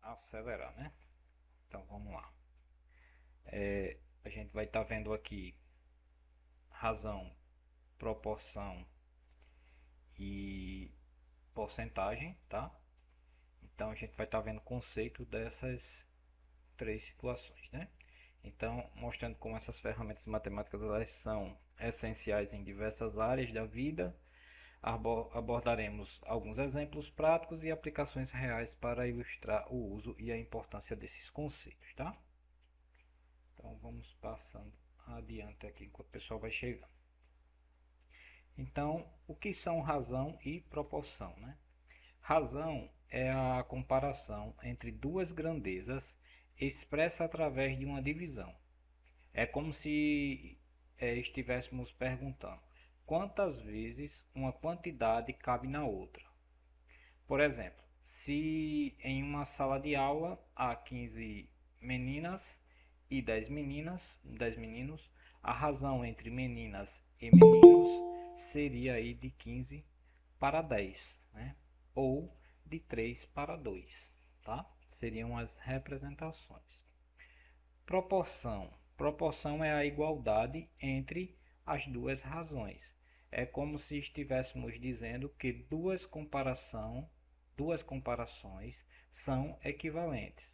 acelerar, né? Então vamos lá. A gente vai estar vendo aqui razão, proporção e porcentagem, tá? Então a gente vai estar vendo o conceito dessas três situações, né? Então, mostrando como essas ferramentas matemáticas elas são essenciais em diversas áreas da vida, abordaremos alguns exemplos práticos e aplicações reais para ilustrar o uso e a importância desses conceitos, tá? Então, vamos passando adiante aqui enquanto o pessoal vai chegando. Então, o que são razão e proporção, né? Razão é a comparação entre duas grandezas expressa através de uma divisão. É como se estivéssemos perguntando quantas vezes uma quantidade cabe na outra. Por exemplo, se em uma sala de aula há 15 meninas e 10 meninos, a razão entre meninas e meninos seria aí de 15 para 10, né? Ou de 3 para 2, tá? Seriam as representações. Proporção. Proporção é a igualdade entre as duas razões. É como se estivéssemos dizendo que duas comparações são equivalentes.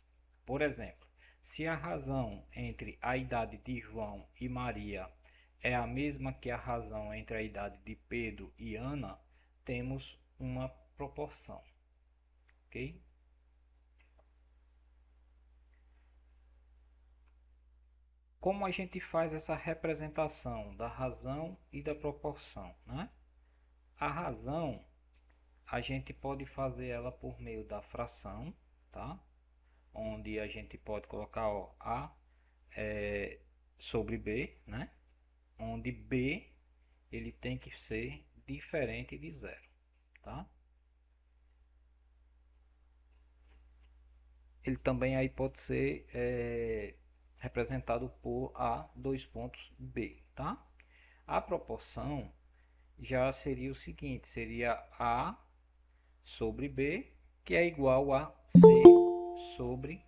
Por exemplo, se a razão entre a idade de João e Maria é a mesma que a razão entre a idade de Pedro e Ana, temos uma proporção, ok? Como a gente faz essa representação da razão e da proporção, né? A razão, a gente pode fazer ela por meio da fração, tá? Onde a gente pode colocar ó, A sobre B, né? Onde B ele tem que ser diferente de zero, tá? Ele também aí pode ser representado por A dois pontos B, tá? A proporção já seria o seguinte, seria A sobre B, que é igual a C sobre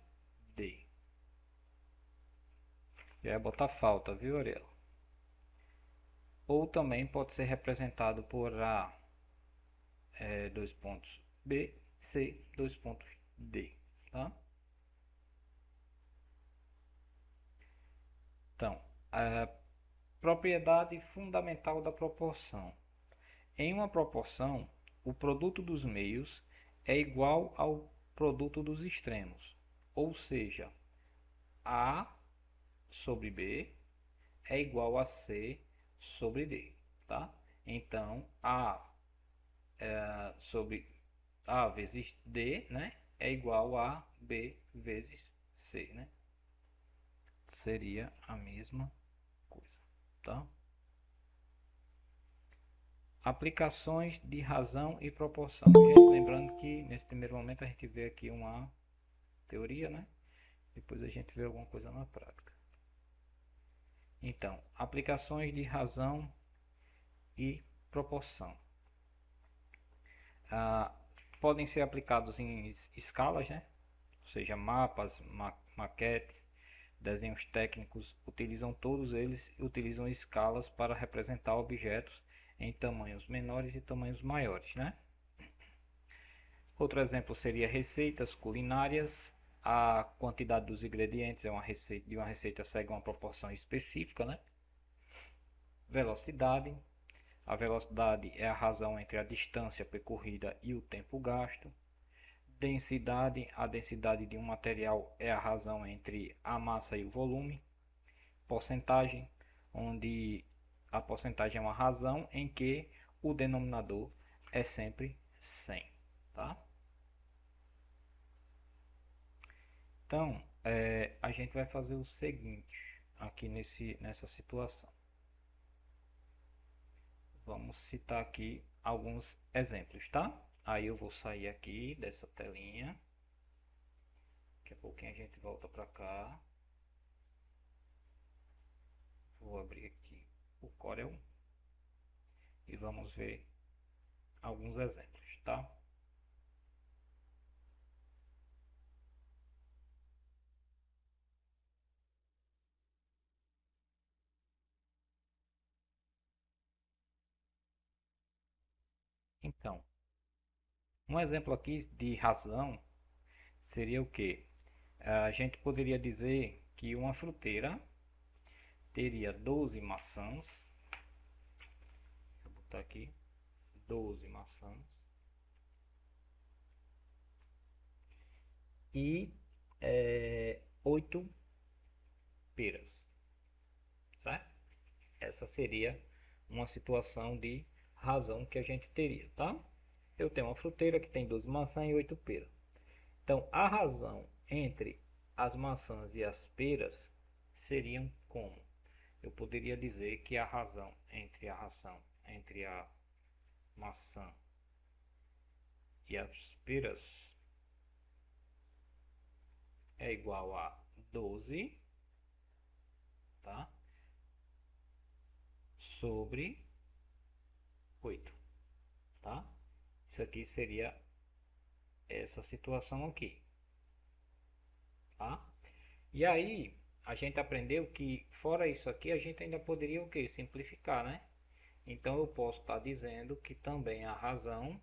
D. Já é botar falta, viu, Ariel? Ou também pode ser representado por A dois pontos B, C dois pontos D, tá? Então, a propriedade fundamental da proporção. Em uma proporção, o produto dos meios é igual ao produto dos extremos, ou seja, A sobre B é igual a C sobre D, tá? Então, sobre A vezes D, né, é igual a B vezes C, né? Seria a mesma coisa, tá? Aplicações de razão e proporção. Gente, lembrando que nesse primeiro momento a gente vê aqui uma teoria, né? Depois a gente vê alguma coisa na prática. Então, aplicações de razão e proporção. Ah, podem ser aplicados em escalas, né? Ou seja, mapas, maquetes, desenhos técnicos, todos eles utilizam escalas para representar objetos em tamanhos menores e tamanhos maiores, né? Outro exemplo seria receitas culinárias. A quantidade dos ingredientes de uma receita segue uma proporção específica, né? Velocidade. A velocidade é a razão entre a distância percorrida e o tempo gasto. Densidade. A densidade de um material é a razão entre a massa e o volume. Porcentagem, onde a porcentagem é uma razão em que o denominador é sempre 100, tá? Então, a gente vai fazer o seguinte aqui nessa situação. Vamos citar aqui alguns exemplos, tá? Aí eu vou sair aqui dessa telinha. Daqui a pouquinho a gente volta para cá. Vou abrir aqui o Corel e vamos ver alguns exemplos, tá? Então, um exemplo aqui de razão seria o que? A gente poderia dizer que uma fruteira teria 12 maçãs. Vou botar aqui 12 maçãs e 8 peras, certo? Essa seria uma situação de razão que a gente teria, tá? Eu tenho uma fruteira que tem 12 maçãs e 8 peras. Então, a razão entre as maçãs e as peras seriam como? Eu poderia dizer que a razão entre a maçã e as peras é igual a 12, tá? Sobre 8, tá? Isso aqui seria essa situação aqui, tá? E aí, a gente aprendeu que fora isso aqui, a gente ainda poderia o que? Simplificar, né? Então eu posso estar dizendo que também a razão,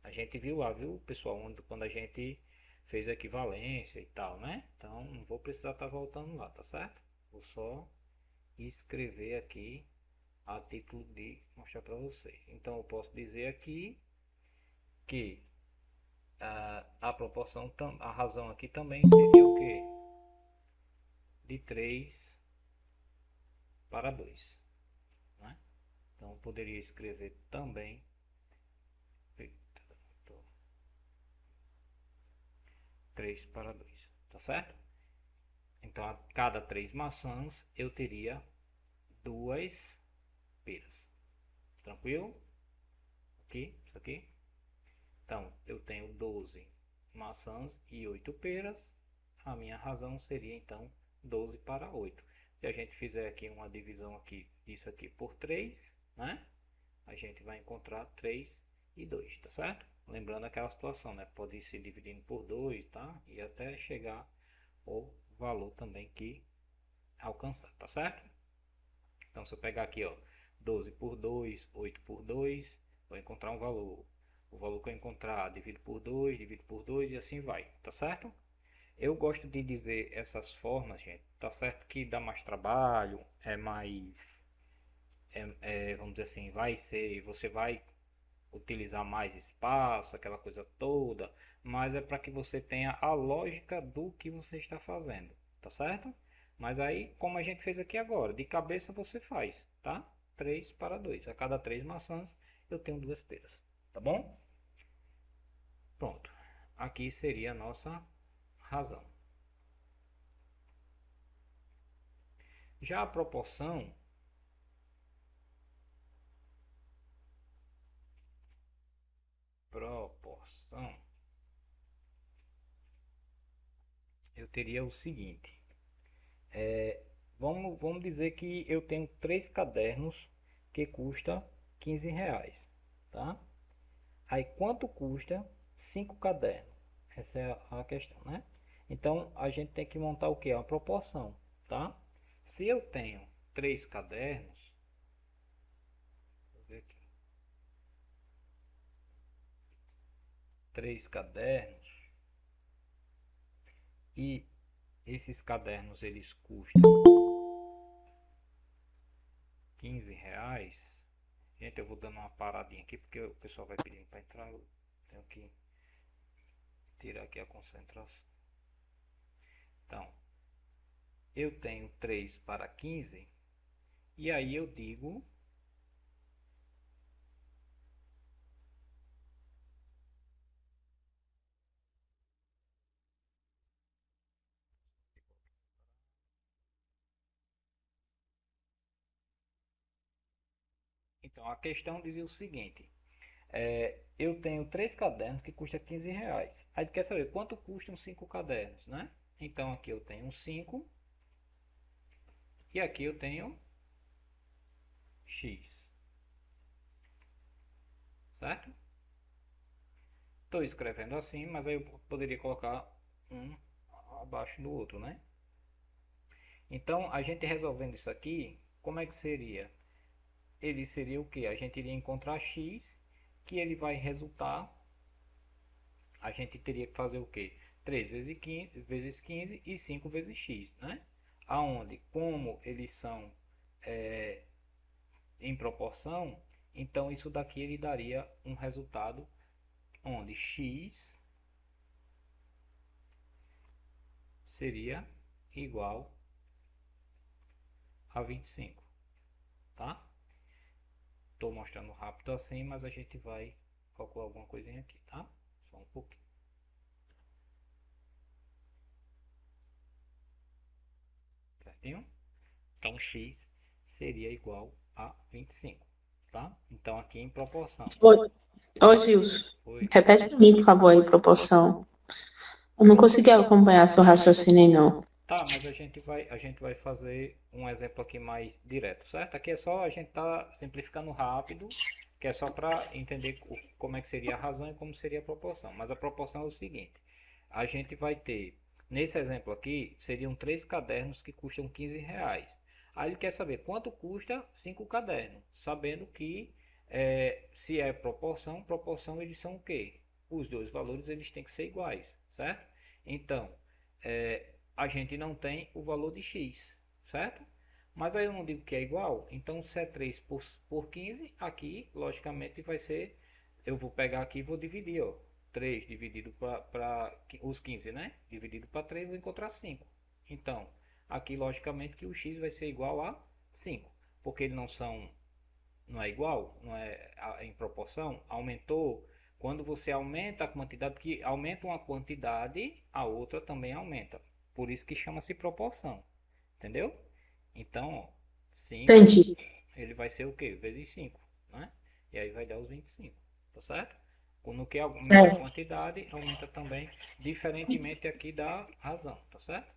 a gente viu lá, viu, pessoal, quando a gente fez a equivalência e tal, né? Então não vou precisar estar voltando lá, tá certo? Vou só escrever aqui a título de mostrar para vocês. Então eu posso dizer aqui que a proporção, a razão aqui também seria o que? De 3 para 2, né? Então eu poderia escrever também 3 para 2, tá certo? Então a cada 3 maçãs eu teria 2 peras. Tranquilo? Aqui, isso aqui. Então eu tenho 12 maçãs e 8 peras. A minha razão seria então 12 para 8. Se a gente fizer aqui uma divisão aqui, isso aqui por 3, né? A gente vai encontrar 3 e 2, tá certo? Lembrando aquela situação, né? Pode ir se dividindo por 2, tá? E até chegar o valor também que alcançar, tá certo? Então se eu pegar aqui, ó, 12 por 2, 8 por 2, vou encontrar um valor. O valor que eu encontrar, divido por 2 e assim vai, tá certo? Eu gosto de dizer essas formas, gente, tá certo que dá mais trabalho, é mais, vamos dizer assim, você vai utilizar mais espaço, aquela coisa toda, mas é para que você tenha a lógica do que você está fazendo, tá certo? Mas aí, como a gente fez aqui agora, de cabeça você faz, tá? 3 para 2. A cada 3 maçãs eu tenho 2 peras, tá bom? Pronto. Aqui seria a nossa razão. Já a proporção, eu teria o seguinte. Vamos dizer que eu tenho 3 cadernos que custa R$ 15, tá? Aí quanto custa 5 cadernos? Essa é a questão, né? Então a gente tem que montar o que? Uma proporção, tá? Se eu tenho 3 cadernos, vou ver aqui, 3 cadernos e esses cadernos eles custam R$ 15. Gente, eu vou dando uma paradinha aqui porque o pessoal vai pedindo para entrar. Eu tenho que tirar aqui a concentração. Então, eu tenho 3 para 15 e aí eu digo então a questão dizia o seguinte: eu tenho 3 cadernos que custam R$ 15. Aí quer saber quanto custam 5 cadernos, né? Então aqui eu tenho 5 e aqui eu tenho X, certo? Estou escrevendo assim, mas aí eu poderia colocar um abaixo do outro, né? Então a gente resolvendo isso aqui, como é que seria? Ele seria o que? A gente iria encontrar X que ele vai resultar, a gente teria que fazer o quê? 3 vezes 15 e 5 vezes x, né? Aonde, como eles são em proporção, então isso daqui ele daria um resultado onde x seria igual a 25, tá? Estou mostrando rápido assim, mas a gente vai calcular alguma coisinha aqui, tá? Só um pouquinho. Certinho? Então x seria igual a 25, tá? Então aqui em proporção. Ô, Gilson, Oi. repete para mim, por favor, aí, proporção. Eu não consegui acompanhar seu raciocínio, não. Tá, mas a gente vai fazer um exemplo aqui mais direto, certo? Aqui é só a gente tá simplificando rápido, que é só para entender como é que seria a razão e como seria a proporção. Mas a proporção é o seguinte: a gente vai ter, nesse exemplo aqui, seriam 3 cadernos que custam R$ 15. Aí ele quer saber quanto custa 5 cadernos, sabendo que se é proporção eles são o quê? Os dois valores eles têm que ser iguais, certo? Então, a gente não tem o valor de x, certo? Mas aí eu não digo que é igual, então se é 3 por 15, aqui logicamente vai ser, eu vou pegar aqui e vou dividir, ó, 3 dividido para os 15, né? Dividido para 3, vou encontrar 5. Então, aqui logicamente que o x vai ser igual a 5, porque eles não é igual, não é em proporção, aumentou. Quando você aumenta a quantidade, que aumenta uma quantidade, a outra também aumenta. Por isso que chama-se proporção. Entendeu? Então, ó, 5, Entendi. ele vai ser o quê? Vezes 5, né? E aí vai dar os 25, tá certo? No que aumenta a É, quantidade, aumenta também, diferentemente aqui da razão, tá certo?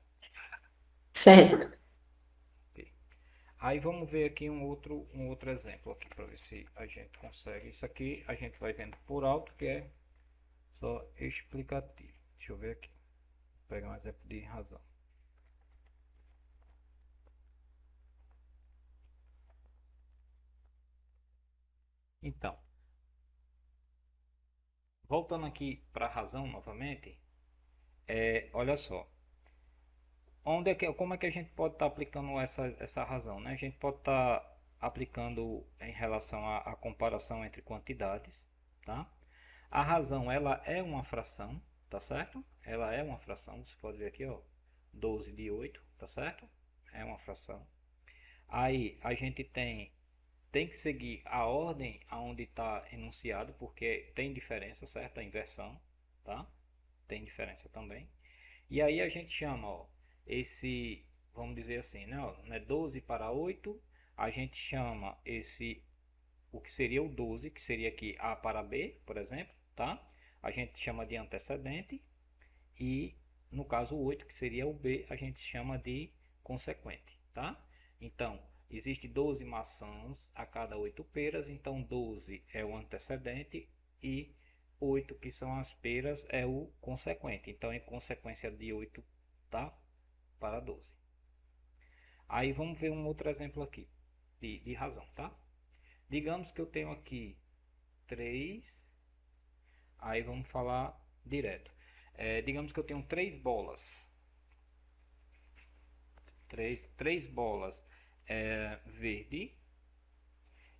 certo. Ok. Aí vamos ver aqui um outro exemplo aqui para ver se a gente consegue. Isso aqui a gente vai vendo por alto, que é só explicativo. Deixa eu ver aqui. Vou pegar um exemplo de razão. Então, voltando aqui para a razão novamente, olha só. Como é que a gente pode estar aplicando essa razão, né? A gente pode estar aplicando em relação à comparação entre quantidades, tá? A razão, ela é uma fração, tá certo? Ela é uma fração, você pode ver aqui, ó, 12 de 8, tá certo? É uma fração. Aí a gente tem que seguir a ordem aonde está enunciado, porque tem diferença, certo? A inversão, tá? Tem diferença também. E aí a gente chama, ó, esse, vamos dizer assim, né, ó, né, 12 para 8, a gente chama o que seria o 12, que seria aqui A para B, por exemplo, tá? A gente chama de antecedente e, no caso, o 8, que seria o B, a gente chama de consequente, tá? Então, existe 12 maçãs a cada 8 peras, então 12 é o antecedente e 8, que são as peras, é o consequente. Então, é consequência de 8, tá? Para 12. Aí vamos ver um outro exemplo aqui de razão, tá? Digamos que eu tenho aqui 3. Aí vamos falar direto. Digamos que eu tenho 3 bolas. Três bolas verde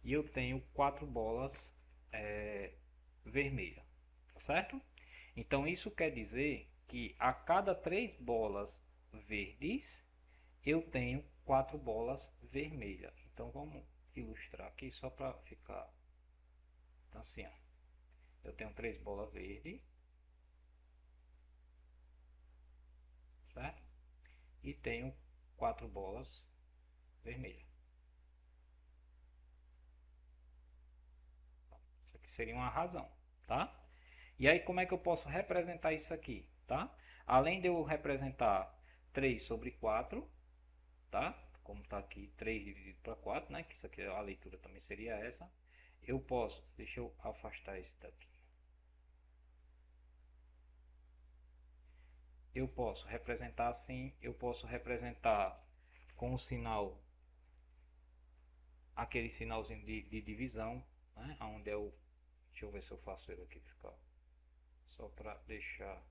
e eu tenho 4 bolas vermelha, certo? Então isso quer dizer que a cada 3 bolas verdes eu tenho 4 bolas vermelhas. Então vamos ilustrar aqui só para ficar assim, ó. Eu tenho 3 bolas verdes, certo? E tenho 4 bolas vermelhas. Isso aqui seria uma razão, tá? E aí como é que eu posso representar isso aqui, tá? Além de eu representar 3 sobre 4, tá? Como está aqui 3 dividido para 4, né? Que isso aqui a leitura também seria essa. Eu posso, deixa eu afastar esse daqui. Eu posso representar assim, eu posso representar com o sinal, aquele sinalzinho de divisão, né? Onde é o Deixa eu ver se eu faço ele aqui ficar. Só para deixar.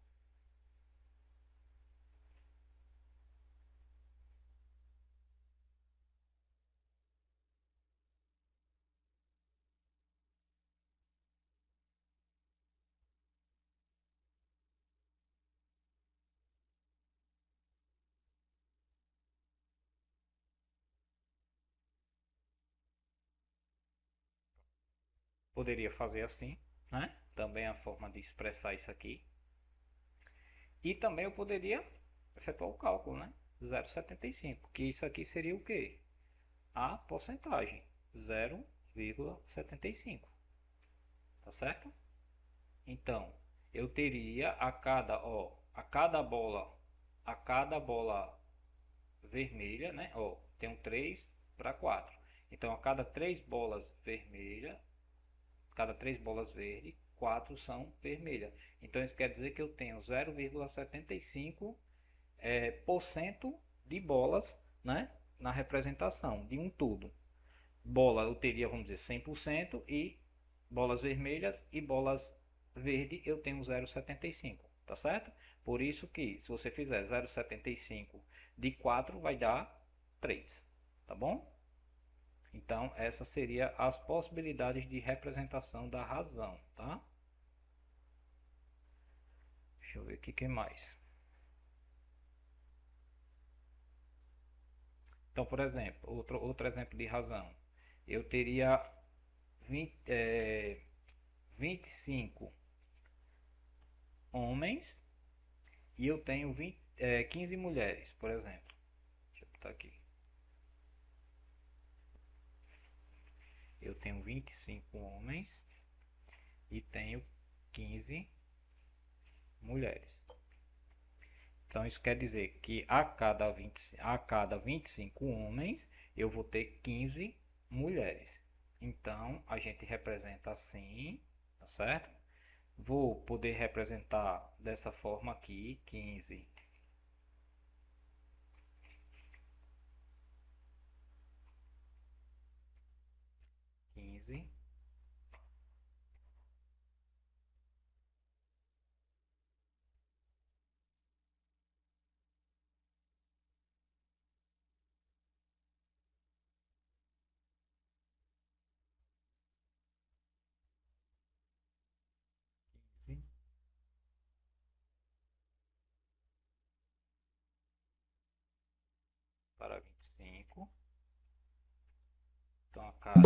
Poderia fazer assim, né? Também a forma de expressar isso aqui. E também eu poderia efetuar o cálculo, né? 0,75, que isso aqui seria o quê? A porcentagem, 0,75, tá certo? Então, eu teria a cada bola vermelha, né? Ó, tenho 3 para 4. Então, a cada 3 bolas vermelhas, cada 3 bolas verdes, 4 são vermelhas. Então, isso quer dizer que eu tenho 0,75 por cento de bolas, né, na representação de um tudo. Bola eu teria, vamos dizer, 100% e bolas vermelhas e bolas verde eu tenho 0,75, tá certo? Por isso que se você fizer 0,75 de 4 vai dar 3, tá bom? Então, essas seriam as possibilidades de representação da razão, tá? Deixa eu ver aqui o que mais. Então, por exemplo, outro exemplo de razão. Eu teria 25 homens e eu tenho 15 mulheres, por exemplo. Deixa eu botar aqui. Eu tenho 25 homens e tenho 15 mulheres. Então isso quer dizer que a cada 25 homens eu vou ter 15 mulheres. Então a gente representa assim, tá certo? Vou poder representar dessa forma aqui, 15 15 para 25. Então a cada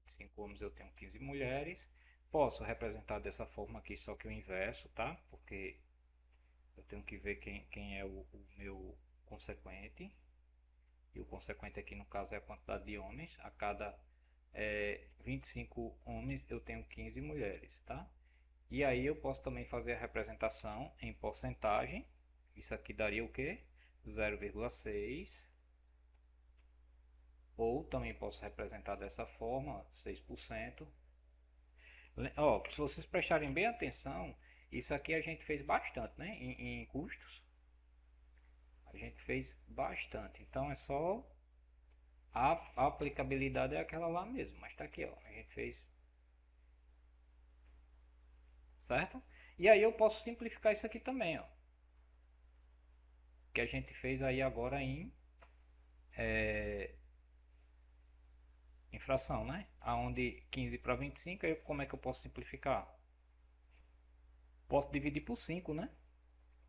25 homens eu tenho 15 mulheres. Posso representar dessa forma aqui, só que o inverso, tá? Porque eu tenho que ver quem é o meu consequente. E o consequente aqui no caso é a quantidade de homens. A cada 25 homens eu tenho 15 mulheres, tá? E aí eu posso também fazer a representação em porcentagem. Isso aqui daria o que? 0,6. Ou também posso representar dessa forma, 6%. Ó, se vocês prestarem bem atenção, isso aqui a gente fez bastante, né? Em custos, a gente fez bastante. Então é só a aplicabilidade é aquela lá mesmo, mas tá aqui, ó. A gente fez, certo? E aí eu posso simplificar isso aqui também, ó. Que a gente fez aí agora em fração, né? Aonde 15 para 25, aí como é que eu posso simplificar? Posso dividir por 5, né?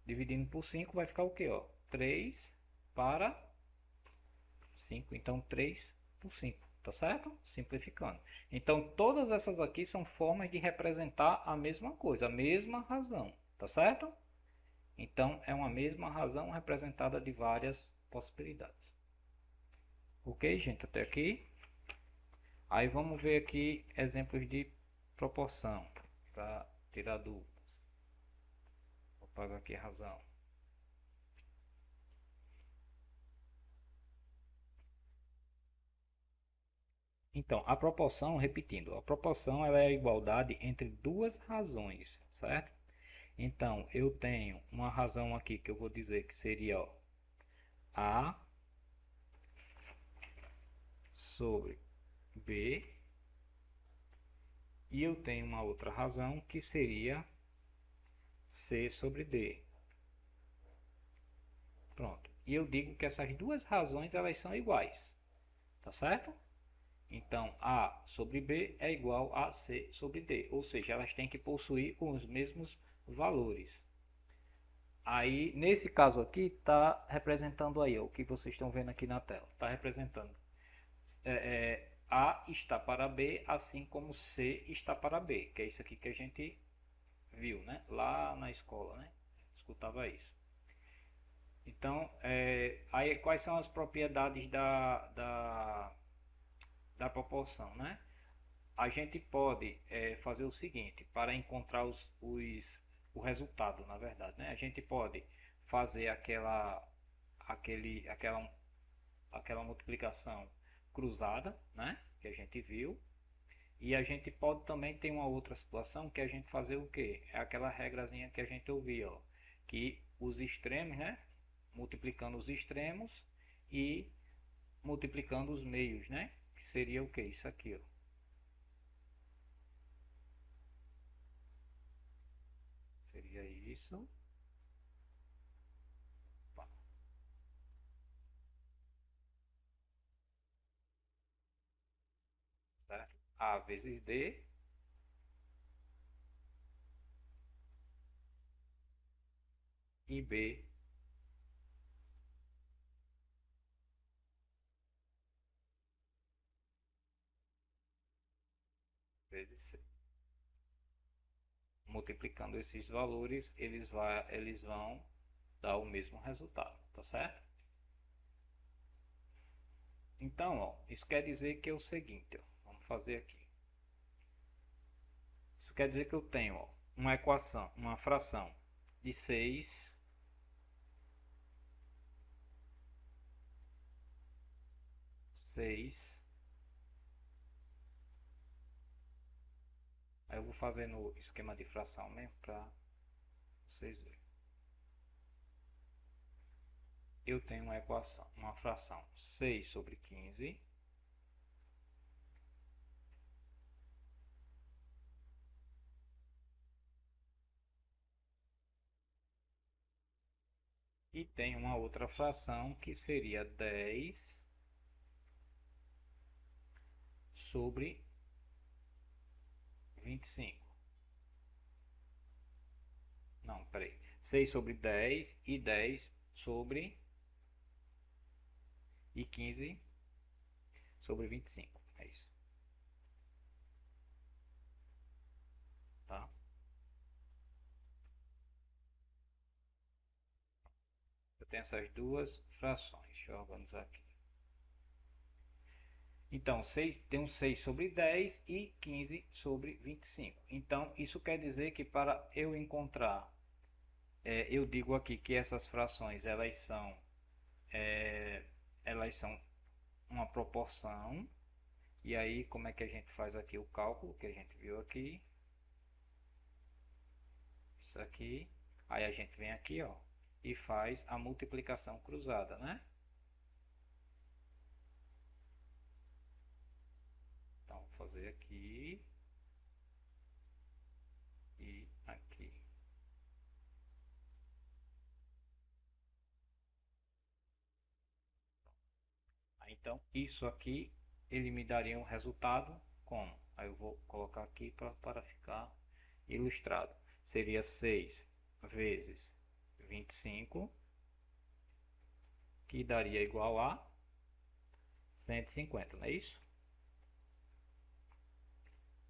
Dividindo por 5 vai ficar o quê, ó? 3 para 5. Então 3 por 5, tá certo? Simplificando. Então todas essas aqui são formas de representar a mesma coisa, a mesma razão, tá certo? Então é uma mesma razão representada de várias possibilidades. Ok, gente, até aqui. Aí vamos ver aqui exemplos de proporção para tirar dúvidas. Vou apagar aqui a razão. Então, a proporção, repetindo, a proporção ela é a igualdade entre duas razões, certo? Então, eu tenho uma razão aqui que eu vou dizer que seria ó, A sobre B, e eu tenho uma outra razão que seria C sobre D. Pronto. E eu digo que essas duas razões elas são iguais, tá certo? Então, A sobre B é igual a C sobre D, ou seja, elas têm que possuir os mesmos valores. Aí, nesse caso aqui, está representando aí, ó, o que vocês estão vendo aqui na tela. Está representando A está para B, assim como C está para B, que é isso aqui que a gente viu, né? Lá na escola, né? Escutava isso. Então, aí quais são as propriedades da proporção, né? A gente pode fazer o seguinte, para encontrar o resultado, na verdade, né? A gente pode fazer aquela multiplicação cruzada, né? Que a gente viu. E a gente pode também ter uma outra situação que a gente fazer o quê? É aquela regrazinha que a gente ouviu, ó, que os extremos, né? Multiplicando os extremos e multiplicando os meios, né? Que seria o que? Isso aqui, ó. Seria isso. Certo? A vezes D e B vezes C. Multiplicando esses valores, eles vão dar o mesmo resultado, tá certo? Então, ó, isso quer dizer que é o seguinte, ó, vamos fazer aqui. Isso quer dizer que eu tenho, ó, uma equação, uma fração de 6 6. Aí eu vou fazer no esquema de fração mesmo para vocês verem. Eu tenho uma equação, uma fração 6 sobre 15 e tem uma outra fração que seria 10 sobre 25. Não, peraí. 6 sobre 10 e 10 sobre e 15 sobre 25. É isso. Tá? Eu tenho essas duas frações. Deixa eu organizar aqui. Então, tem um 6 sobre 10 e 15 sobre 25. Então, isso quer dizer que para eu encontrar, eu digo aqui que essas frações elas são uma proporção. E aí, como é que a gente faz aqui o cálculo que a gente viu aqui? Isso aqui. Aí a gente vem aqui, ó, e faz a multiplicação cruzada, né? Então, vou fazer aqui e aqui. Então, isso aqui, ele me daria um resultado como? Aí eu vou colocar aqui para ficar ilustrado. Seria 6 vezes 25, que daria igual a 150, não é isso?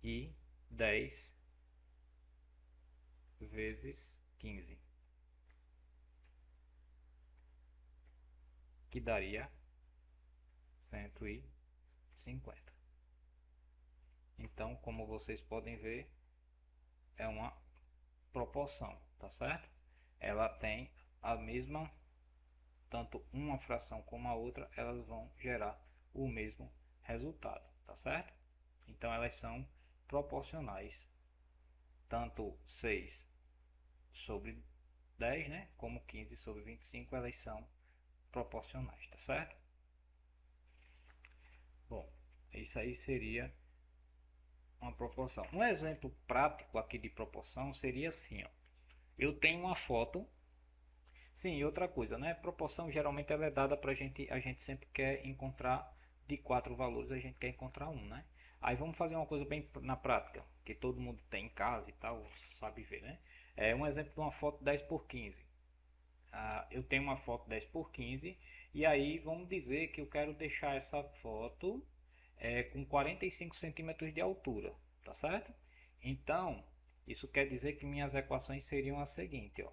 E 10 vezes 15, que daria 150. Então, como vocês podem ver, é uma proporção, tá certo? Ela tem a mesma, tanto uma fração como a outra, elas vão gerar o mesmo resultado, tá certo? Então, elas são proporcionais, tanto 6 sobre 10, né, como 15 sobre 25, elas são proporcionais, tá certo? Bom, Isso aí seria uma proporção. Um exemplo prático aqui de proporção seria assim, ó. Eu tenho uma foto. Sim, e outra coisa, né? Proporção geralmente ela é dada para a gente sempre quer encontrar de 4 valores, a gente quer encontrar um, né? Aí vamos fazer uma coisa bem na prática, que todo mundo tem em casa e tal, sabe ver, né? É um exemplo de uma foto 10 por 15. Eu tenho uma foto 10 por 15 e aí vamos dizer que eu quero deixar essa foto com 45 centímetros de altura, tá certo? Então, isso quer dizer que minhas equações seriam as seguintes, ó.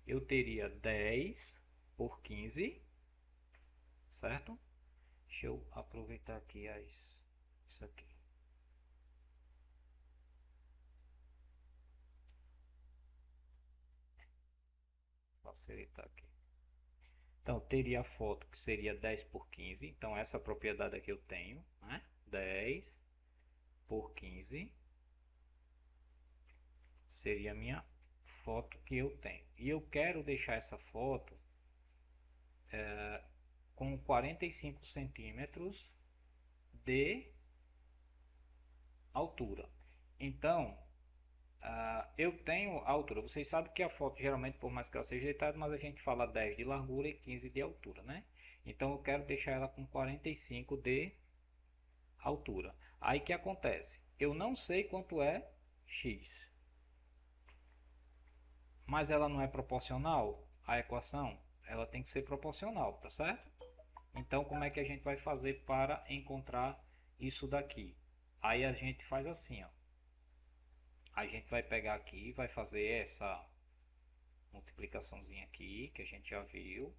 Eu teria 10 por 15, certo? Deixa eu aproveitar aqui isso aqui. Facilitar aqui. Então, teria a foto que seria 10 por 15. Então, essa propriedade aqui eu tenho, né? 10 por 15 seria a minha foto que eu tenho. E eu quero deixar essa foto com 45 centímetros de altura. Então, eu tenho a altura. Vocês sabem que a foto, geralmente, por mais que ela seja deitada, mas a gente fala 10 de largura e 15 de altura, né? Então, eu quero deixar ela com 45 de altura. Aí, o que acontece? Eu não sei quanto é x, mas ela não é proporcional à equação. Ela tem que ser proporcional, tá certo? Então, como é que a gente vai fazer para encontrar isso daqui? Aí a gente faz assim, ó. A gente vai pegar aqui, vai fazer essa multiplicaçãozinha aqui, que a gente já viu.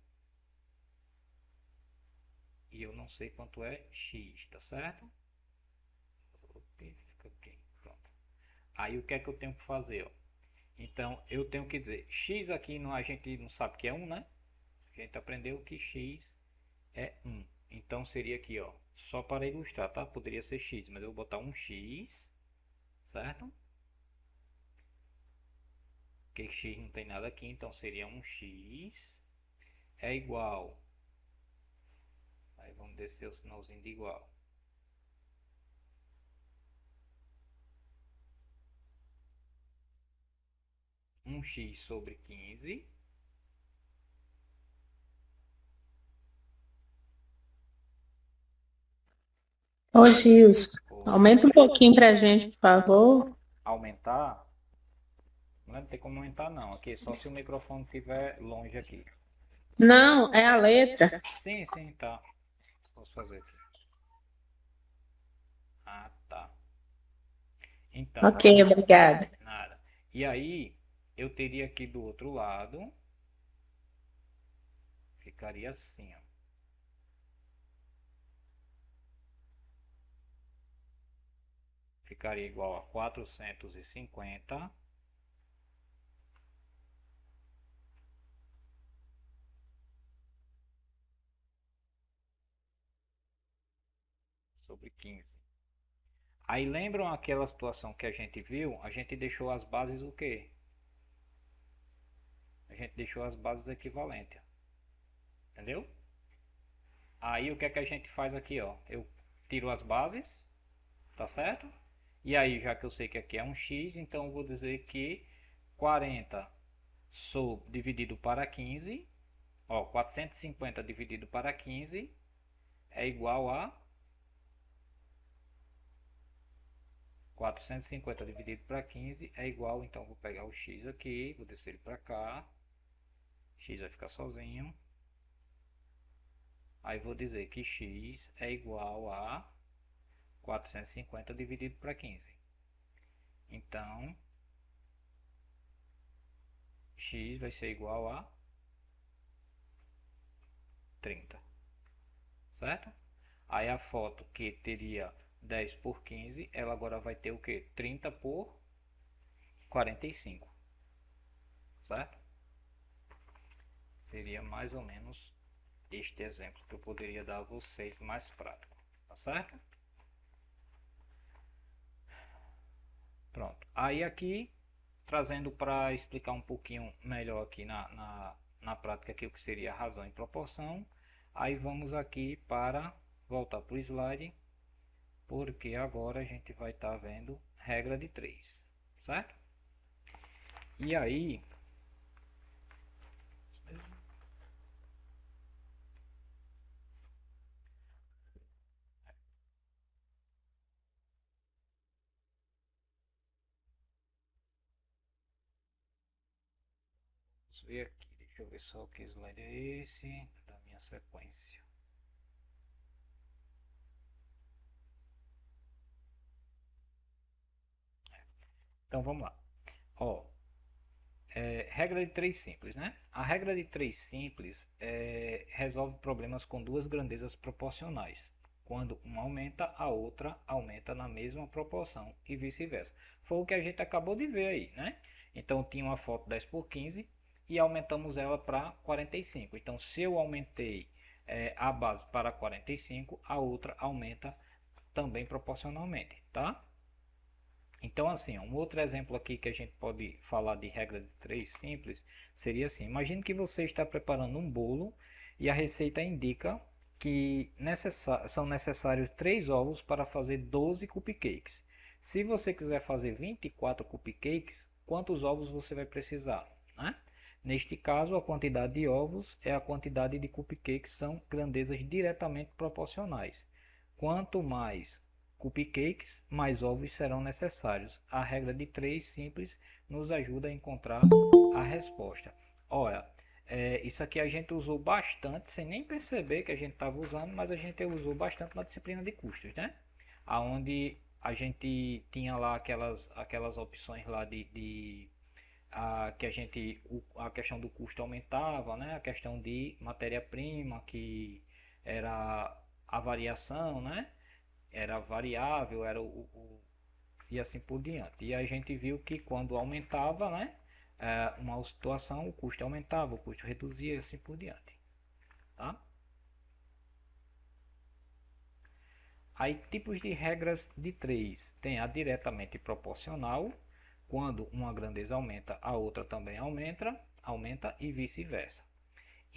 E eu não sei quanto é x, tá certo? Fica aqui, pronto. Aí o que é que eu tenho que fazer, ó? Então, eu tenho que dizer, x aqui a gente não sabe que é 1, né? A gente aprendeu que x é 1. Então, seria aqui, ó, só para ilustrar, tá? Poderia ser x, mas eu vou botar um x, certo? Porque x não tem nada aqui, então seria um x é igual. Aí vamos descer o sinalzinho de igual. Um x sobre 15. Ô, Gilson, Oi. aumenta um pouquinho pra gente, por favor. Aumentar? Não tem como aumentar não. Aqui só se o microfone estiver longe aqui. Não, é a letra. Sim, sim, tá. Posso fazer aqui. Ah, tá. Então, Ok, obrigada. nada. E aí, eu teria aqui do outro lado, ficaria assim, ó. Ficaria igual a 450 sobre 15. Aí lembram aquela situação que a gente viu? A gente deixou as bases o quê? A gente deixou as bases equivalentes. Entendeu? Aí o que é que a gente faz aqui, ó? Eu tiro as bases, tá certo? E aí, já que eu sei que aqui é um x, então eu vou dizer que 40 dividido para 15, ó, 450 dividido para 15 é igual a 450 dividido para 15 é igual, então vou pegar o x aqui, vou descer ele para cá, x vai ficar sozinho. Aí vou dizer que x é igual a 450 dividido para 15. Então, x vai ser igual a 30, certo? Aí a foto que teria 10 por 15, ela agora vai ter o que? 30 por 45, certo? Seria mais ou menos este exemplo que eu poderia dar a vocês mais prático, tá certo? Pronto. Aí aqui, trazendo para explicar um pouquinho melhor aqui na prática aqui o que seria razão e proporção, aí vamos aqui para voltar para o slide porque agora a gente vai estar vendo regra de 3, certo? E aí, vamos ver aqui, deixa eu ver só que slide é esse da minha sequência. Então vamos lá. Ó, regra de 3 simples, né? A regra de 3 simples resolve problemas com duas grandezas proporcionais. Quando uma aumenta, a outra aumenta na mesma proporção e vice-versa. Foi o que a gente acabou de ver aí, né? Então tinha uma foto 10 por 15 e aumentamos ela para 45. Então se eu aumentei a base para 45, a outra aumenta também proporcionalmente, tá? Então, assim, um outro exemplo aqui que a gente pode falar de regra de 3 simples seria assim: imagine que você está preparando um bolo e a receita indica que são necessários 3 ovos para fazer 12 cupcakes. Se você quiser fazer 24 cupcakes, quantos ovos você vai precisar, né? Neste caso, a quantidade de ovos é a quantidade de cupcakes, são grandezas diretamente proporcionais. Quanto mais cupcakes, mais ovos serão necessários. A regra de 3 simples nos ajuda a encontrar a resposta. Olha, isso aqui a gente usou bastante, sem nem perceber que a gente estava usando, mas a gente usou bastante na disciplina de custos, né? Aonde a gente tinha lá aquelas opções lá que a questão do custo aumentava, né? A questão de matéria-prima, que era a variação, né? Era variável, e assim por diante. E a gente viu que quando aumentava, né, uma situação, o custo aumentava, o custo reduzia e assim por diante. Tá? Aí, tipos de regras de 3. Tem a diretamente proporcional, quando uma grandeza aumenta, a outra também aumenta e vice-versa.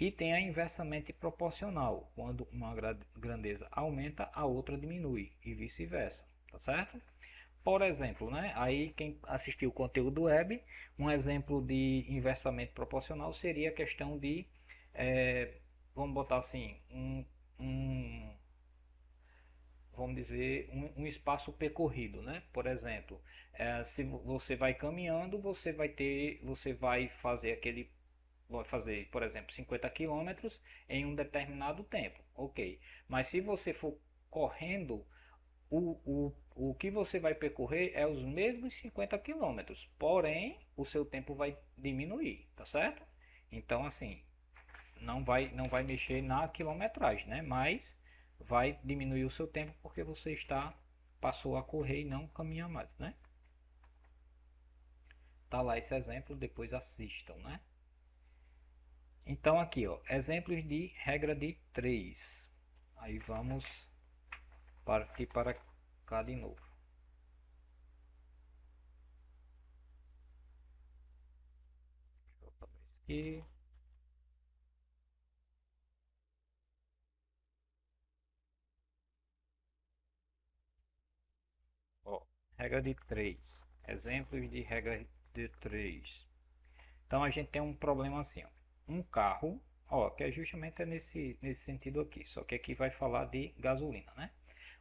E tem a inversamente proporcional, quando uma grandeza aumenta, a outra diminui e vice-versa, tá certo? Por exemplo, né? Aí quem assistiu o conteúdo web, um exemplo de inversamente proporcional seria a questão de, vamos botar assim, um vamos dizer, um espaço percorrido, né? Por exemplo, se você vai caminhando, você vai fazer vai fazer, por exemplo, 50 quilômetros em um determinado tempo, ok? Mas se você for correndo, o que você vai percorrer é os mesmos 50 quilômetros, porém o seu tempo vai diminuir, tá certo? Então, assim, não vai mexer na quilometragem, né? Mas vai diminuir o seu tempo porque você passou a correr e não caminhar mais, né? Tá lá esse exemplo, depois assistam, né? Então aqui, ó, exemplos de regra de 3. Aí vamos partir para cá de novo. Aqui. Ó, regra de 3. Exemplos de regra de 3. Então a gente tem um problema assim, ó. Um carro, ó, que é justamente nesse sentido aqui, só que aqui vai falar de gasolina, né?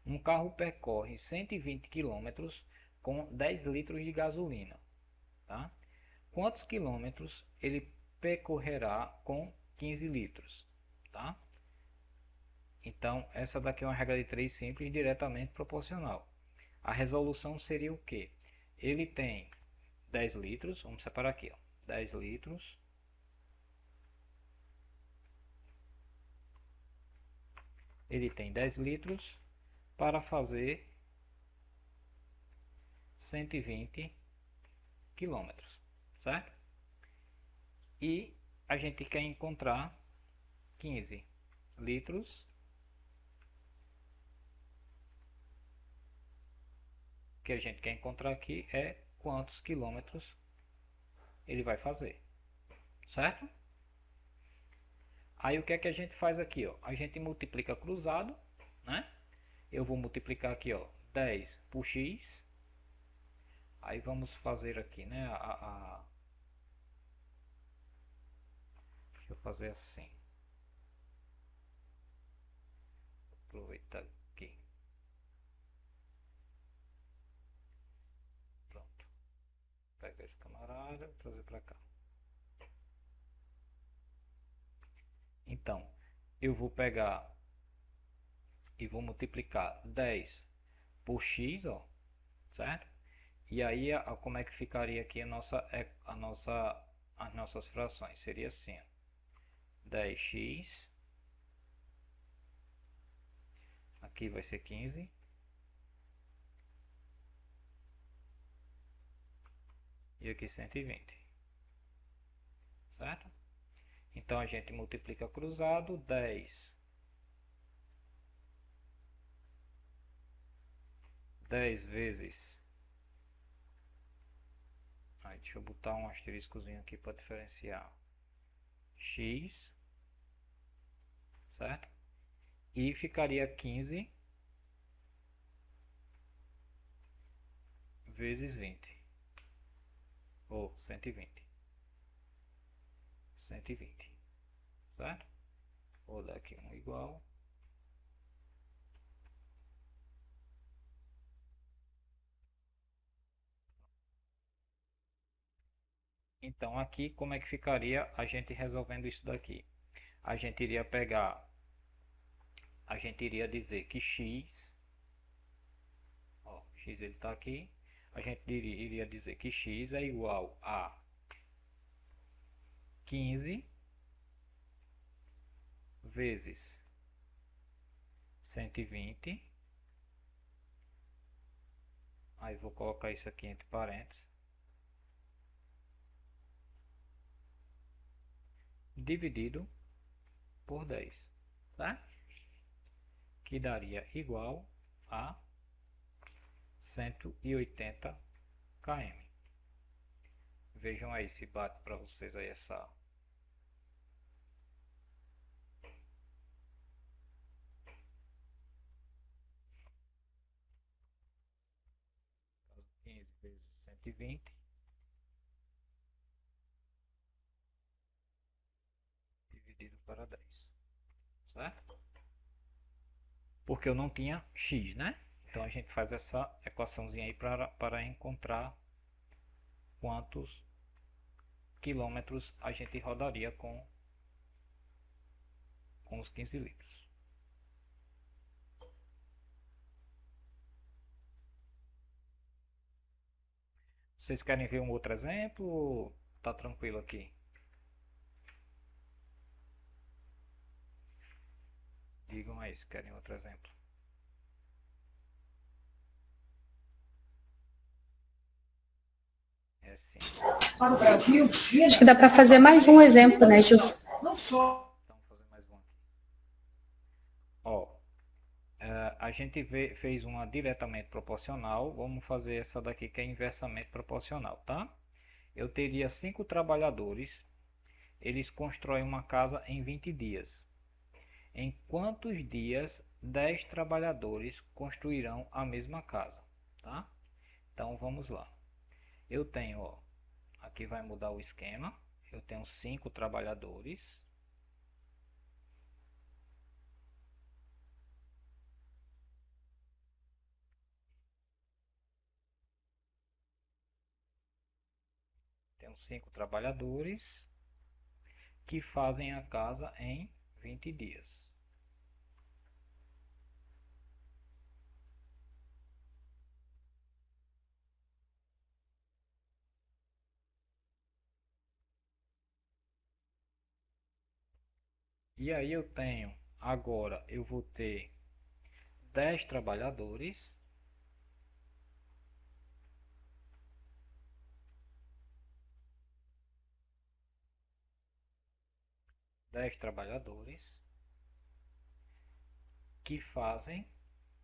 Um carro percorre 120 quilômetros com 10 litros de gasolina, tá? Quantos quilômetros ele percorrerá com 15 litros, tá? Então, essa daqui é uma regra de 3 simples diretamente proporcional. A resolução seria o quê? Ele tem 10 litros, vamos separar aqui, ó, 10 litros. Ele tem 10 litros para fazer 120 quilômetros, certo? E a gente quer encontrar 15 litros. O que a gente quer encontrar aqui é quantos quilômetros ele vai fazer, certo? Aí o que é que a gente faz aqui, ó? A gente multiplica cruzado, né? eu vou multiplicar aqui, ó, 10 por x. Aí vamos fazer aqui, né, deixa eu fazer assim. Aproveitar aqui. Pronto. Pega esse camarada e trazer para cá. Então, eu vou pegar e vou multiplicar 10 por x, ó, certo? E aí, como é que ficaria aqui as nossas frações? Seria assim, ó, 10x, aqui vai ser 15, e aqui 120, certo? Então a gente multiplica cruzado, 10 vezes, aí deixa eu botar um asteriscozinho aqui para diferenciar, x, certo? E ficaria 15 vezes 20, ou 120, certo? Vou dar aqui um igual. Então aqui como é que ficaria a gente resolvendo isso daqui? A gente iria pegar, a gente iria dizer que x, ó, x ele está aqui, a gente iria dizer que x é igual a 15 vezes 120, aí vou colocar isso aqui entre parênteses, dividido por 10, tá? Que daria igual a 180 km. Vejam aí se bate para vocês aí essa 15 vezes 120 dividido para 10, certo? Porque eu não tinha x, né? Então a gente faz essa equaçãozinha aí para encontrar quantos quilômetros a gente rodaria com os 15 litros. Vocês querem ver um outro exemplo ou tá tranquilo aqui? Digam aí se querem outro exemplo. É sim. Para o Brasil, China. Acho que dá para fazer mais um exemplo, né, Gilson? Não só. Então, fazer mais um aqui. Ó, a gente fez uma diretamente proporcional. Vamos fazer essa daqui que é inversamente proporcional, tá? Eu teria 5 trabalhadores. Eles constroem uma casa em 20 dias. Em quantos dias 10 trabalhadores construirão a mesma casa, tá? Então vamos lá. Eu tenho, ó, aqui vai mudar o esquema. Eu tenho 5 trabalhadores. Tenho 5 trabalhadores que fazem a casa em 20 dias. E aí eu tenho, agora eu vou ter 10 trabalhadores que fazem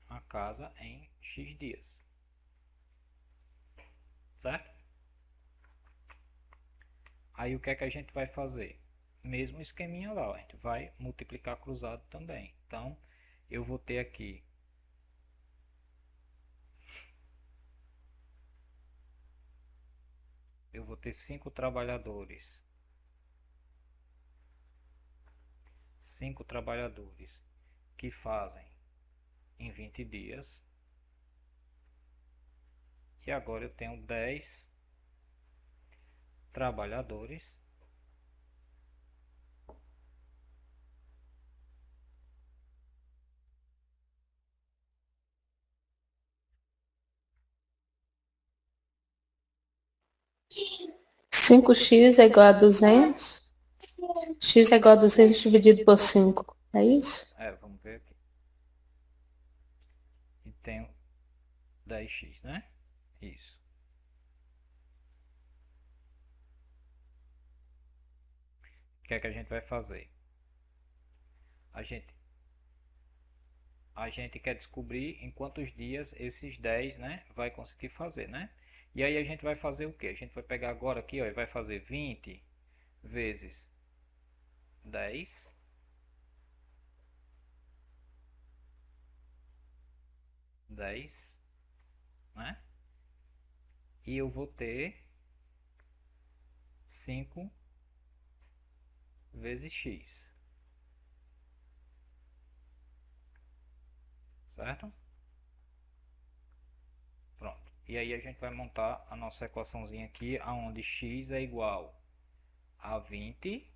a casa em X dias, certo? Aí o que é que a gente vai fazer? Mesmo esqueminha lá, ó, a gente vai multiplicar cruzado também. Então, eu vou ter aqui vou ter 5 trabalhadores. 5 trabalhadores que fazem em 20 dias. E agora eu tenho 10 trabalhadores Cinco x é igual a 200. X é igual a 200 dividido por 5. É isso? vamos ver aqui. E tenho 10x, né? Isso. O que é que a gente vai fazer? A gente quer descobrir em quantos dias esses 10, né, vai conseguir fazer, né? E aí a gente vai fazer o que? A gente vai pegar agora aqui, ó, e vai fazer 20 vezes 10 10, né? E eu vou ter 5 vezes x, certo? Pronto. E aí a gente vai montar a nossa equaçãozinha aqui, aonde x é igual a 20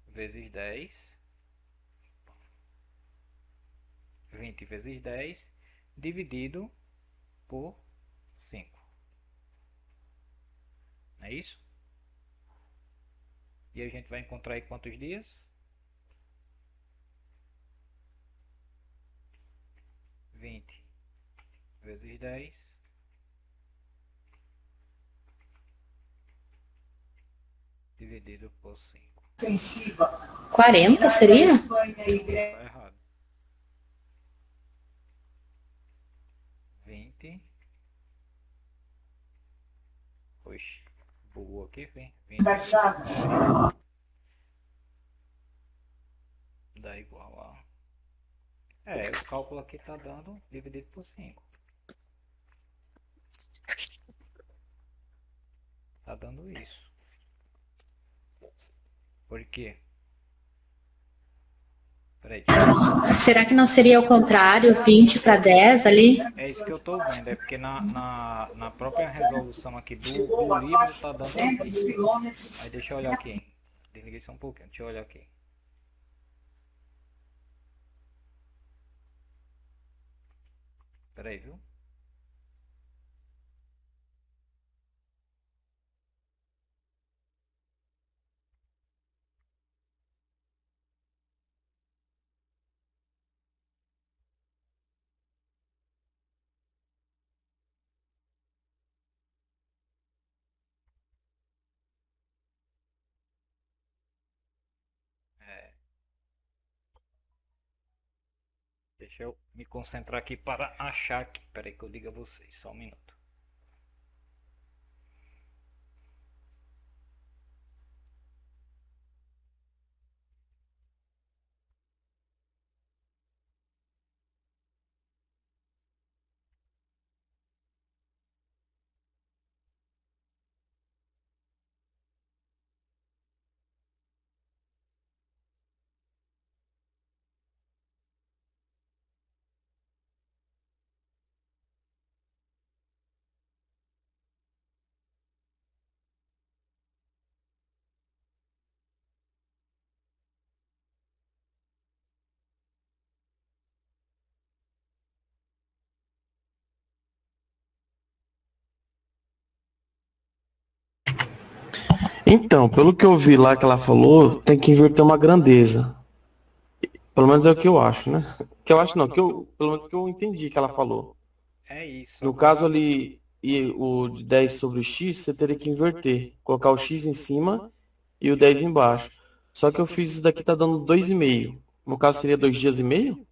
vezes 10, 20 vezes 10 dividido por 5. Não é isso? E a gente vai encontrar aí quantos dias? 20 vezes 10 dividido por 5. 40 seria? Está errado. 20. Oxe, bugou aqui, vem. 20 dá igual a... o cálculo aqui está dando dividido por 5. Está dando isso. Por quê? Peraí. Será que não seria o contrário, 20 para 10 ali? É isso que eu estou vendo, é porque na própria resolução aqui do livro está dando assim. Aí deixa eu olhar aqui. Desliguei só um pouquinho, deixa eu olhar aqui. Peraí, viu? É, deixa eu me concentrar aqui para achar aqui. Peraí que eu digo a vocês, só um minuto. Então, pelo que eu vi lá que ela falou, tem que inverter uma grandeza. Pelo menos é o que eu acho, né? Que eu acho não, pelo menos que eu entendi que ela falou. É isso. No caso ali, e o de 10 sobre x, você teria que inverter. Colocar o x em cima e o 10 embaixo. Só que eu fiz isso daqui, tá dando 2,5. No caso, seria 2 dias e meio?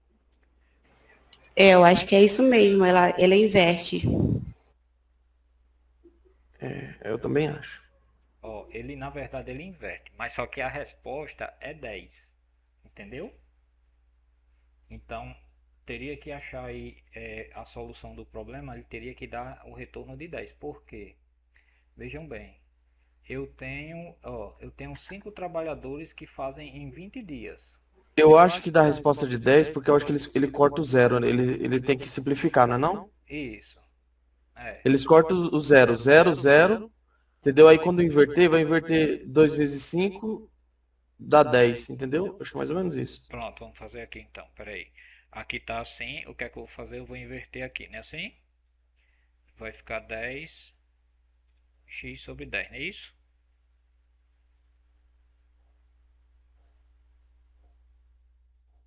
Eu acho que é isso mesmo, ela inverte. Eu também acho. Ó, ele na verdade ele inverte, mas só que a resposta é 10. Entendeu? Então, teria que achar aí a solução do problema, ele teria que dar o retorno de 10. Por quê? Vejam bem, eu tenho 5 trabalhadores que fazem em 20 dias. Eu acho que dá a resposta de 10 porque eu acho que ele corta o zero, né? Ele tem que simplificar, não é não? Isso, é, Eles cortam o zero, zero, zero, entendeu? Aí quando inverter, vai inverter 2 vezes 5 dá 10, entendeu? Acho que é mais ou menos isso. pronto, vamos fazer aqui então, peraí. Aqui tá assim, o que é que eu vou fazer? Eu vou inverter aqui, né? Assim, vai ficar 10x sobre 10, não é isso?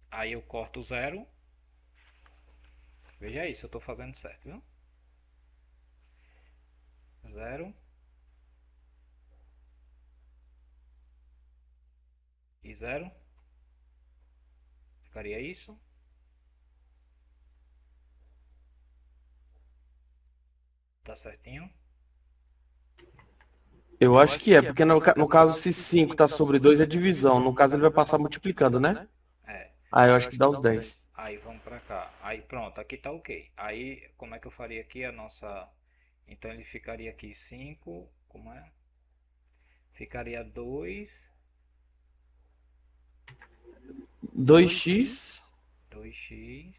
Aí eu corto o zero. Veja aí se eu estou fazendo certo, viu? Zero e zero. Ficaria isso. Tá certinho? Eu acho que é, porque no caso, se 5 está sobre 2 é divisão. No caso, ele vai passar multiplicando, né? É. Aí eu acho que dá os 10. Aí vamos pra cá. Aí pronto, aqui tá ok. Aí como é que eu faria aqui a nossa... Então ele ficaria aqui 5, como é? Ficaria 2, 2x 2x,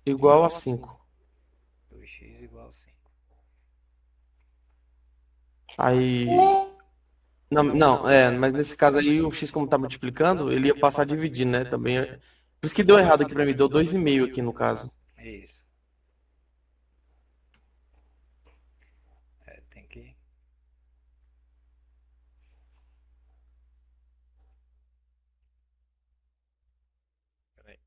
igual a 5. 2x igual a 5. Aí... Não, não, mas nesse caso aí, o x como tá multiplicando, ele ia passar dividindo, né? Também. Por isso que deu errado aqui pra mim, deu 2,5 aqui no caso. Isso. É, tem que... Peraí.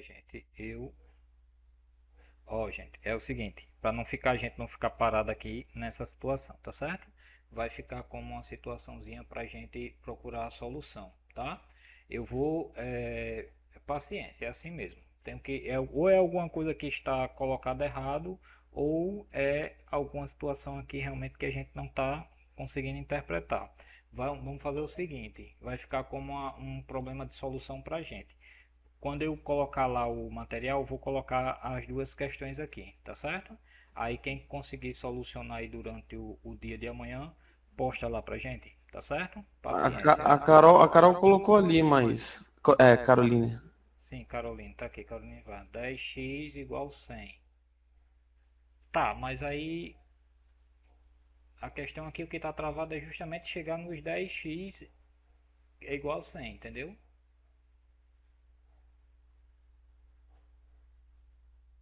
Gente, gente, é o seguinte, para não ficar a gente não ficar parado aqui nessa situação, tá certo? Vai ficar como uma situaçãozinha para a gente procurar a solução, tá? Eu vou, paciência, é assim mesmo. Tem que ou é alguma coisa que está colocada errado ou é alguma situação aqui realmente que a gente não está conseguindo interpretar. Vamos fazer o seguinte, vai ficar como um problema de solução para a gente. Quando eu colocar lá o material, eu vou colocar as duas questões aqui, tá certo? Aí quem conseguir solucionar aí durante o dia de amanhã, posta lá pra gente, tá certo? Paciência. A Carol colocou ali, mas. Caroline. Sim, Carolina, tá aqui, Carolina vai. 10x igual 100. Tá, mas aí a questão aqui, o que tá travado é justamente chegar nos 10x é igual 100, entendeu?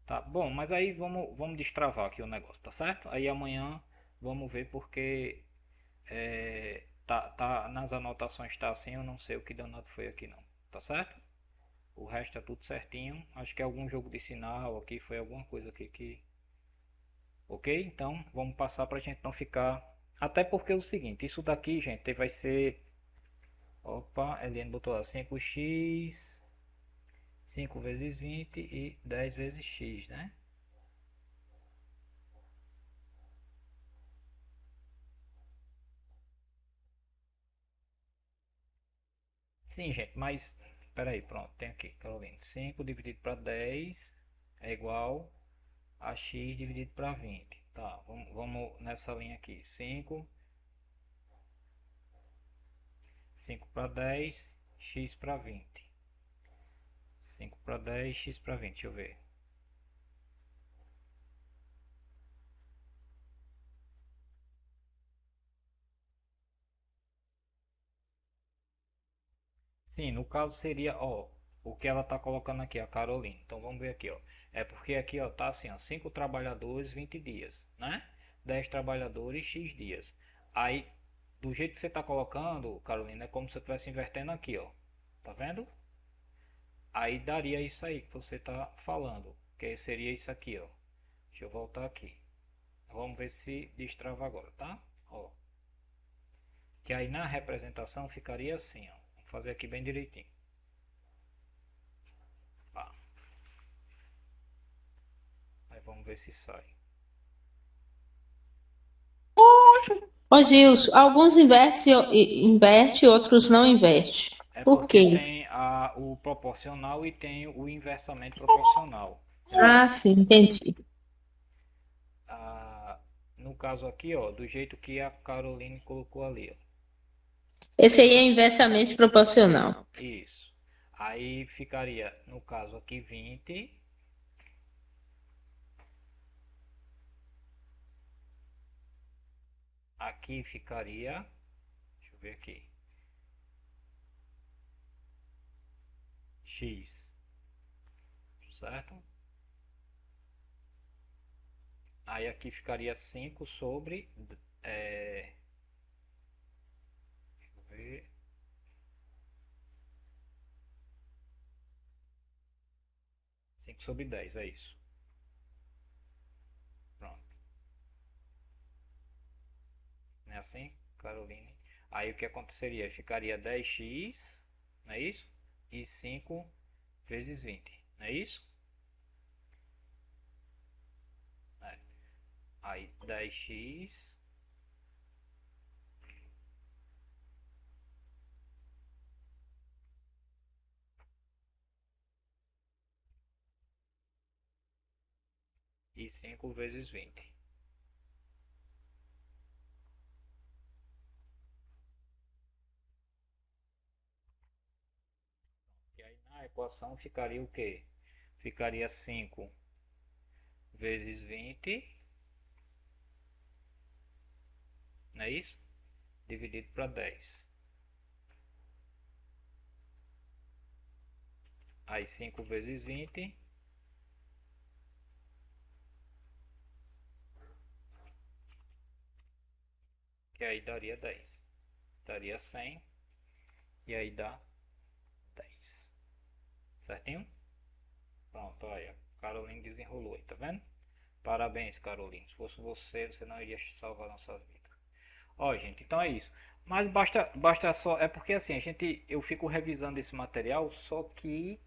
Tá bom, mas aí vamos destravar aqui o negócio, tá certo? Aí amanhã vamos ver porque tá nas anotações tá assim, eu não sei o que danado foi aqui não, tá certo? O resto tá tudo certinho. Acho que é algum jogo de sinal aqui, foi alguma coisa aqui que... Ok? Então vamos passar pra gente não ficar... Até porque é o seguinte, isso daqui, gente, vai ser... Opa, Eliane botou lá 5x, 5 vezes 20 e 10 vezes x, né? Sim, gente, mas espera aí, pronto, tem aqui, Carolina. 5 dividido para 10 é igual a x dividido para 20. Tá, vamos nessa linha aqui. 5 para 10, x para 20. 5 para 10, x para 20, deixa eu ver. Sim, no caso seria, ó, o que ela tá colocando aqui, a Carolina. Então vamos ver aqui, ó. É porque aqui, ó, tá assim, ó, 5 trabalhadores, 20 dias, né? 10 trabalhadores, x dias. Aí do jeito que você está colocando, Carolina, é como se eu estivesse invertendo aqui, ó. Tá vendo? Aí daria isso aí que você está falando, que seria isso aqui, ó. Deixa eu voltar aqui. Vamos ver se destrava agora, tá? Ó. Que aí na representação ficaria assim, ó. Vamos fazer aqui bem direitinho. Tá. Aí vamos ver se sai. Ô, Gilson, alguns inverte, outros não inverte. É Por porque quê? tem o proporcional e tem o inversamente proporcional. Ah, sim, entendi. No caso aqui, ó, do jeito que a Caroline colocou ali, ó. Esse aí é inversamente proporcional. Isso. Aí ficaria, no caso aqui, 20. Aqui ficaria, deixa eu ver aqui, x, certo? Aí aqui ficaria 5 sobre, deixa eu ver, 5 sobre 10, é isso. Pronto. Não é assim, Caroline? Aí o que aconteceria? Ficaria 10x, não é isso? E 5 vezes 20, não é isso? É. Aí 10x e 5 vezes 20. E aí na equação ficaria o quê? Ficaria 5 vezes 20, não é isso? Dividido para 10. Aí 5 vezes 20, que aí daria 10. Daria 100 e aí dá 10. Certinho? Pronto, olha. Caroline desenrolou aí, tá vendo? Parabéns, Caroline. Se fosse você, você não iria salvar nossa vida. Ó, gente, então é isso. Mas basta só. É porque assim, eu fico revisando esse material, só que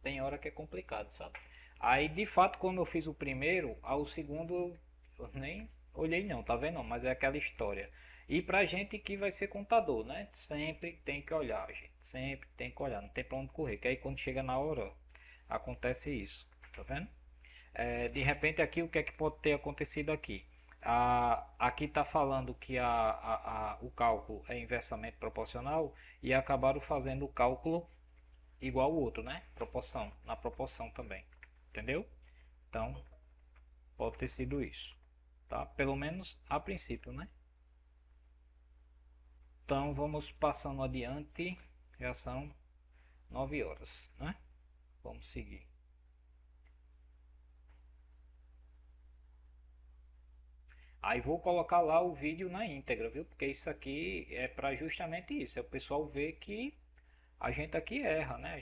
tem hora que é complicado, sabe? Aí, de fato, quando eu fiz o primeiro, ao segundo eu nem olhei não, tá vendo? Mas é aquela história. E pra gente que vai ser contador, né? Sempre tem que olhar, gente. Sempre tem que olhar, não tem pra onde correr. Que aí quando chega na hora, acontece isso, tá vendo? De repente aqui, o que é que pode ter acontecido aqui? Aqui está falando que o cálculo é inversamente proporcional e acabaram fazendo o cálculo igual ao outro, né? Proporção, na proporção também, entendeu? Então, pode ter sido isso, tá? Pelo menos a princípio, né? Então, vamos passando adiante, já são 9 horas, né? Vamos seguir. Aí vou colocar lá o vídeo na íntegra, viu? Porque isso aqui é para justamente isso, é o pessoal ver que a gente aqui erra, né? A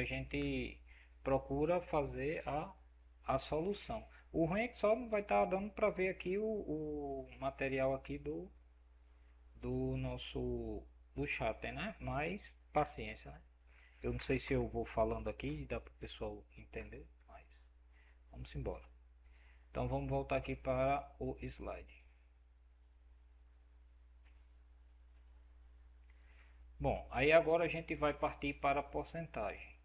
gente procura fazer a solução. O ruim é que só não vai estar dando para ver aqui o material aqui do nosso do chat, né? Mas paciência, né? Eu não sei se eu vou falando aqui e dá para o pessoal entender, mas vamos embora. Então vamos voltar aqui para o slide. Bom, aí agora a gente vai partir para a porcentagem.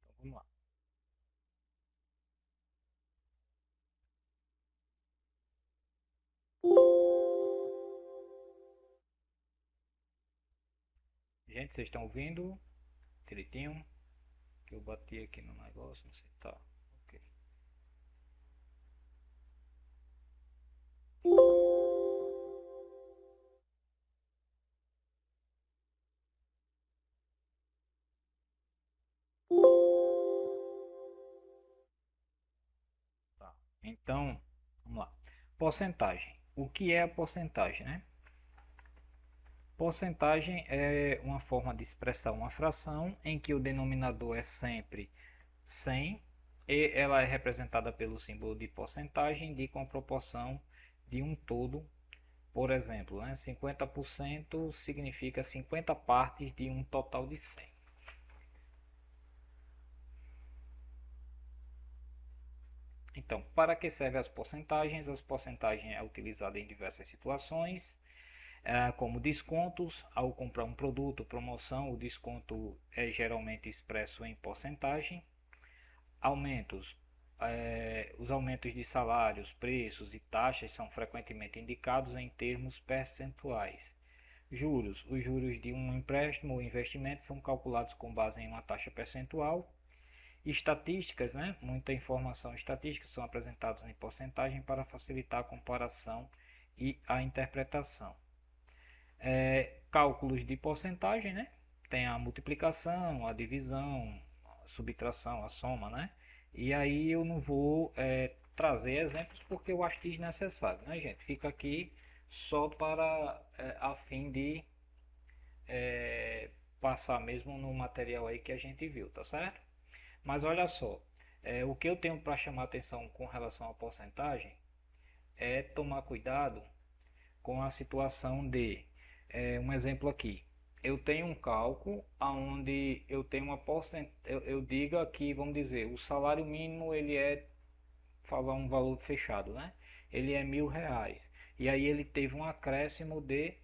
Então vamos lá. Gente, vocês estão ouvindo direitinho? Que eu bati aqui no negócio, não sei, tá. Ok. Então, vamos lá. Porcentagem. O que é a porcentagem, né? Porcentagem é uma forma de expressar uma fração em que o denominador é sempre 100 e ela é representada pelo símbolo de porcentagem, indica uma proporção de um todo. Por exemplo, né? 50% significa 50 partes de um total de 100. Então, para que servem as porcentagens? As porcentagens é utilizada em diversas situações, como descontos. Ao comprar um produto, promoção, o desconto é geralmente expresso em porcentagem. Aumentos. Os aumentos de salários, preços e taxas são frequentemente indicados em termos percentuais. Juros. Os juros de um empréstimo ou investimento são calculados com base em uma taxa percentual. Estatísticas, né? Muita informação estatística são apresentadas em porcentagem para facilitar a comparação e a interpretação. Cálculos de porcentagem, né? Tem a multiplicação, a divisão, a subtração, a soma, né? E aí eu não vou trazer exemplos porque eu acho desnecessário, né, gente? Fica aqui só para a fim de passar mesmo no material aí que a gente viu, tá certo? Mas olha só, o que eu tenho para chamar atenção com relação à porcentagem é tomar cuidado com a situação de, um exemplo aqui, eu tenho um cálculo onde eu tenho uma porcentagem, eu digo aqui, vamos dizer, o salário mínimo ele é, falar um valor fechado, né? Ele é R$ 1.000, e aí ele teve um acréscimo de